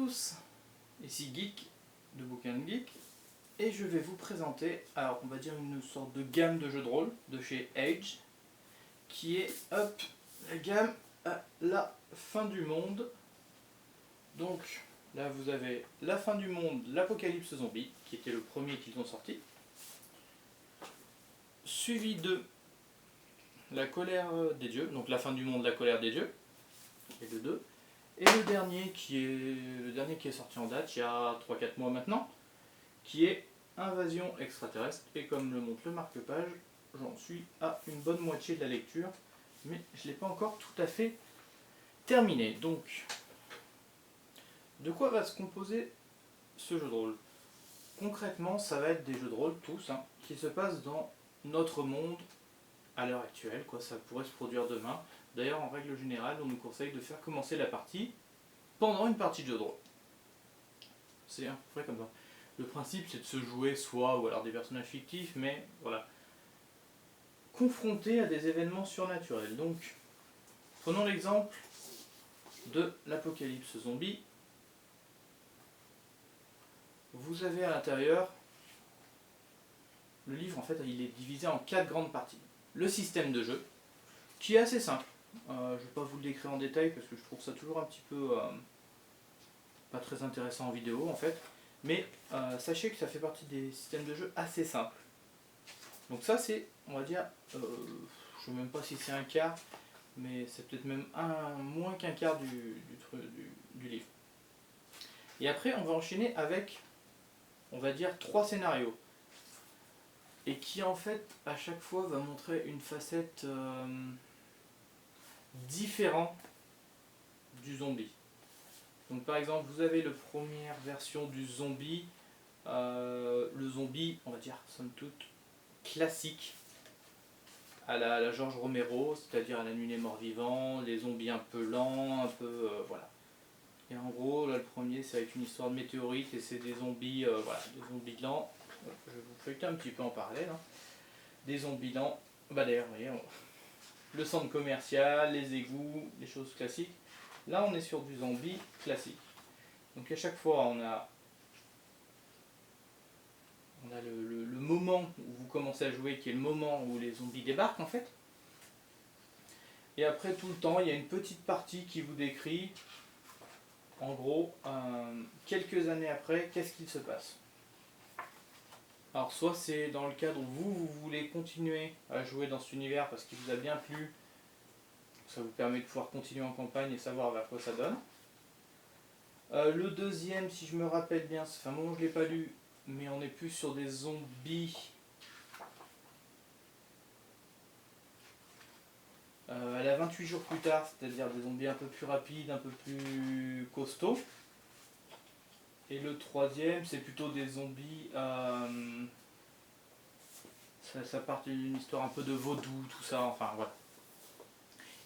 tous, ici Geek de Bouquin de Geek et je vais vous présenter, alors on va dire une sorte de gamme de jeux de rôle de chez Age qui est, hop, la gamme à la fin du monde. Donc là vous avez la fin du monde, l'apocalypse zombie qui était le premier qu'ils ont sorti, suivi de la colère des dieux, donc la fin du monde, la colère des dieux, et le 2. Et le dernier qui est sorti en date, il y a 3-4 mois maintenant, qui est Invasion extraterrestre. Et comme le montre le marque-page, j'en suis à une bonne moitié de la lecture, mais je ne l'ai pas encore tout à fait terminé. Donc, de quoi va se composer ce jeu de rôle? Concrètement, ça va être des jeux de rôle, tous, qui se passent dans notre monde à l'heure actuelle, quoi. Ça pourrait se produire demain. D'ailleurs, en règle générale, on nous conseille de faire commencer la partie pendant une partie de jeu de rôle. C'est à peu près comme ça. Le principe, c'est de se jouer soit ou alors des personnages fictifs, mais voilà, confrontés à des événements surnaturels. Donc, prenons l'exemple de l'apocalypse zombie. Vous avez à l'intérieur, le livre en fait, il est divisé en 4 grandes parties. Le système de jeu, qui est assez simple. Je ne vais pas vous le décrire en détail parce que je trouve ça toujours un petit peu pas très intéressant en vidéo en fait. Mais sachez que ça fait partie des systèmes de jeu assez simples. Donc ça c'est, on va dire, je ne sais même pas si c'est un quart, mais c'est peut-être même moins qu'un quart du livre. Et après on va enchaîner avec, on va dire, 3 scénarios. Et qui en fait à chaque fois va montrer une facette différente du zombie. Donc par exemple vous avez la première version du zombie, le zombie on va dire somme toute classique à la George Romero, c'est-à-dire à La Nuit des Morts Vivants, les zombies un peu lents, un peu voilà. Et en gros là le premier ça va être une histoire de météorite et c'est des zombies, voilà, des zombies lents. Je vais vous feuilleter un petit peu en parallèle. Des zombies lents, bah d'ailleurs vous voyez, le centre commercial, les égouts, les choses classiques. Là on est sur du zombie classique. Donc à chaque fois on a le moment où vous commencez à jouer qui est le moment où les zombies débarquent en fait. Et après tout le temps il y a une petite partie qui vous décrit en gros quelques années après qu'est-ce qu'il se passe. Alors soit c'est dans le cadre où vous voulez continuer à jouer dans cet univers parce qu'il vous a bien plu, ça vous permet de pouvoir continuer en campagne et savoir vers quoi ça donne. Le deuxième, si je me rappelle bien, ça fait un moment que je ne l'ai pas lu, mais on est plus sur des zombies à la 28 jours plus tard, c'est-à-dire des zombies un peu plus rapides, un peu plus costauds. Et le troisième, c'est plutôt des zombies, ça part d'une histoire un peu de vaudou, tout ça, enfin voilà.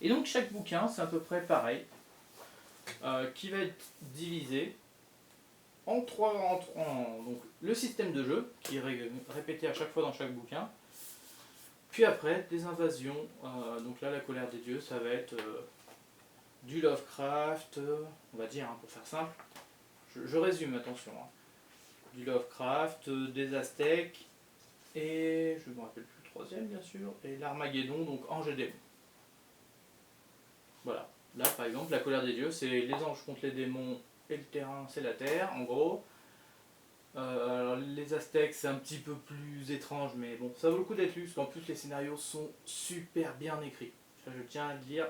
Et donc chaque bouquin, c'est à peu près pareil, qui va être divisé en donc le système de jeu, qui est répété à chaque fois dans chaque bouquin. Puis après, des invasions, donc là la colère des dieux, ça va être du Lovecraft, on va dire, pour faire simple. Je résume, attention. Du Lovecraft, des Aztèques, et je ne me rappelle plus le troisième bien sûr, et l'Armageddon, donc anges et démons. Voilà. Là par exemple, la colère des dieux, c'est les anges contre les démons, et le terrain c'est la terre, en gros. Alors les Aztèques c'est un petit peu plus étrange, mais bon, ça vaut le coup d'être lu, parce qu'en plus les scénarios sont super bien écrits. Ça, je tiens à le dire,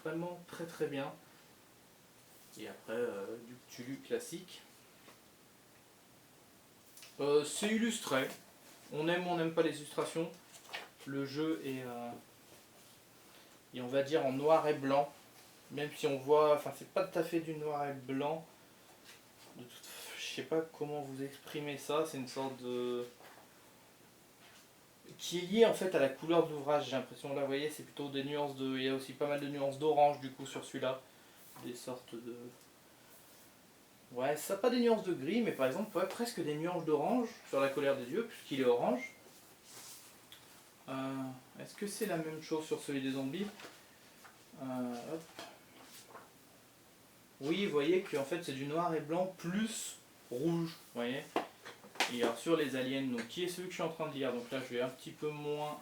vraiment très très bien. Et après, du Cthulhu classique. C'est illustré. On aime ou on n'aime pas les illustrations. Le jeu est, on va dire, en noir et blanc. Même si on voit, enfin c'est pas tout à fait du noir et blanc. Je sais pas comment vous exprimer ça. C'est une sorte de... qui est lié en fait à la couleur de l'ouvrage, j'ai l'impression. Là vous voyez c'est plutôt des nuances de... il y a aussi pas mal de nuances d'orange du coup sur celui-là. Des sortes de... ouais, ça n'a pas des nuances de gris, mais par exemple ouais, presque des nuances d'orange sur la colère des dieux, puisqu'il est orange. Est-ce que c'est la même chose sur celui des zombies? Hop. oui, vous voyez qu'en fait c'est du noir et blanc plus rouge, vous voyez. Et alors sur les aliens, donc qui est celui que je suis en train de lire, donc là je vais un petit peu moins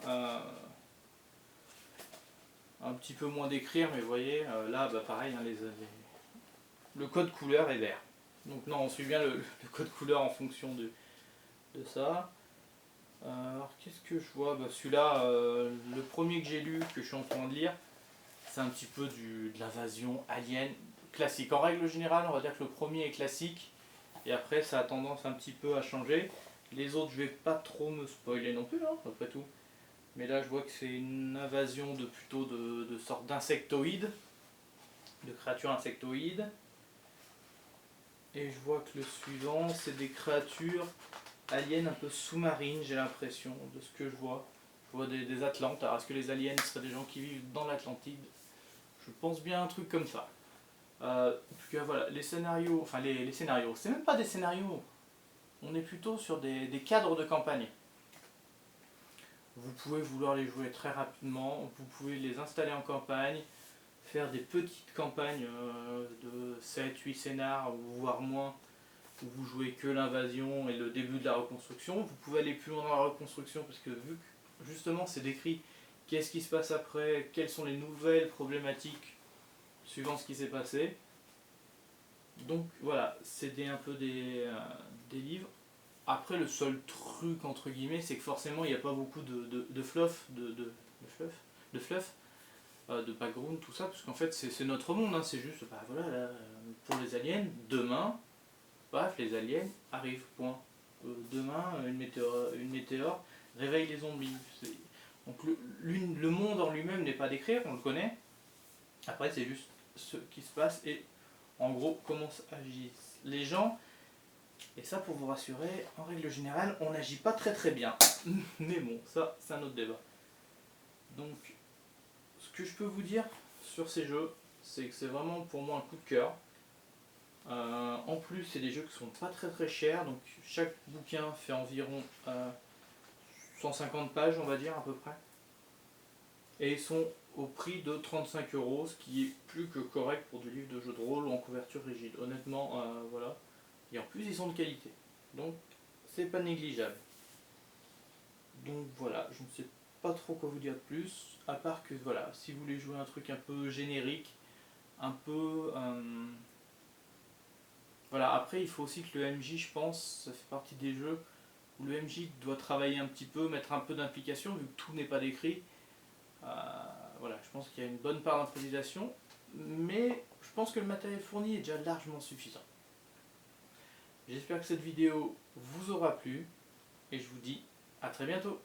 décrire, mais vous voyez, là bah pareil, hein, le code couleur est vert. Donc non, on suit bien le code couleur en fonction de ça. Alors qu'est-ce que je vois, bah, celui-là, le premier que j'ai lu, que je suis en train de lire, c'est un petit peu de l'invasion alien classique. En règle générale, on va dire que le premier est classique, et après ça a tendance un petit peu à changer. Les autres, je vais pas trop me spoiler non plus, hein, après tout. Mais là, je vois que c'est une invasion plutôt de sortes d'insectoïdes, de créatures insectoïdes. Et je vois que le suivant, c'est des créatures aliens un peu sous-marines, j'ai l'impression, de ce que je vois. Je vois des Atlantes. Alors, est-ce que les aliens seraient des gens qui vivent dans l'Atlantide? Je pense bien un truc comme ça. En tout cas, voilà, les scénarios, enfin les scénarios, c'est même pas des scénarios, on est plutôt sur des cadres de campagne. Vous pouvez vouloir les jouer très rapidement, vous pouvez les installer en campagne, faire des petites campagnes de 7-8 scénars, voire moins, où vous jouez que l'invasion et le début de la reconstruction. Vous pouvez aller plus loin dans la reconstruction, parce que vu que justement c'est décrit qu'est-ce qui se passe après, quelles sont les nouvelles problématiques suivant ce qui s'est passé. Donc voilà, c'est un peu des livres. Après, le seul truc entre guillemets, c'est que forcément il n'y a pas beaucoup de fluff, de background, tout ça, parce qu'en fait c'est notre monde, hein, c'est juste, bah voilà, là, pour les aliens, demain, paf, les aliens arrivent, point. Demain, une météore réveille les zombies. Donc le monde en lui-même n'est pas à décrire, on le connaît. Après, c'est juste ce qui se passe et en gros comment agissent les gens. Et ça, pour vous rassurer, en règle générale, on n'agit pas très très bien. Mais bon, ça, c'est un autre débat. Donc, ce que je peux vous dire sur ces jeux, c'est que c'est vraiment pour moi un coup de cœur. En plus, c'est des jeux qui sont pas très très chers, donc chaque bouquin fait environ 150 pages, on va dire à peu près. Et ils sont au prix de 35 €, ce qui est plus que correct pour du livre de jeu de rôle ou en couverture rigide. Honnêtement, voilà. Et en plus, ils sont de qualité. Donc, c'est pas négligeable. Donc voilà, je ne sais pas trop quoi vous dire de plus, à part que voilà, si vous voulez jouer un truc un peu générique, un peu... Voilà, après il faut aussi que le MJ, je pense, ça fait partie des jeux où le MJ doit travailler un petit peu, mettre un peu d'implication, vu que tout n'est pas décrit. Voilà, je pense qu'il y a une bonne part d'improvisation, mais je pense que le matériel fourni est déjà largement suffisant. J'espère que cette vidéo vous aura plu, et je vous dis à très bientôt.